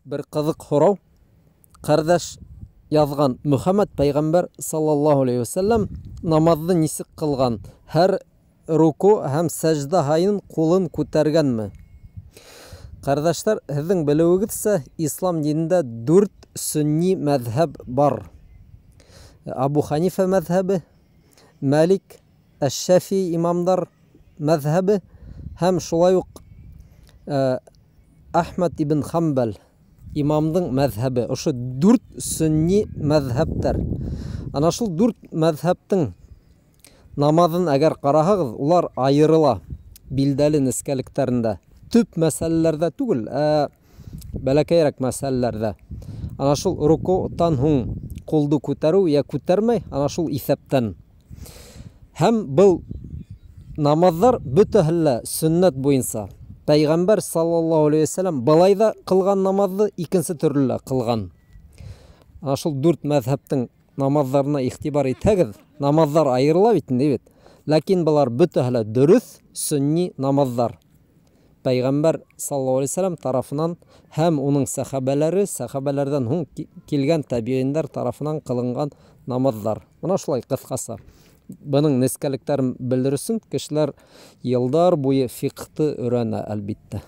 Bir kızık horov kardeş yazgan Muhammed Peygamber sallallahu aleyhi ve sellem namazdı nisik kılgan her ruku hem secde hayın kulun ko'targan mi? Kardeşler, sizin bilewigizse İslam dininde 4 sünni mezhep var. Abu Hanife mezhebi, Malik, Eşşafii imamlar mezhebi hem şulay uq Ahmed ibn Hanbel imamdın mezhebi. Oşu 4 sünni mezhepler. Ana şul 4 mezheptin namazın eğer qarahagız, ular ayrıla bildeli niskeliklerinde. Tüp meselelerde tugul, belekeyerek meselelerde. Ana şul ruku'tan hun koldu ko'taru ya ko'tarmay, ana şul isepten. Hem bu namazlar bütühülle sünnet boyunsa. Peygamber sallallahu aleyhi ve sellem balayda kılgan namazı ikinci türlü kılgan. Ana şul 4 mezheptin namazlarına ihtibar itegiz. Namazlar ayrıla bitinde bit. Lakin bular bütühülle dürüst sünni namazlar. Peygamber sallallahu aleyhi ve sellem tarafından hem onun sahabelerden hun kilgen tabiinler tarafından kılıngan namazlar. Buna şulay kıskasa. Bunun neskeliklerin bildirsin, kişiler yıllar boyu fiqhты öğrenə elbette.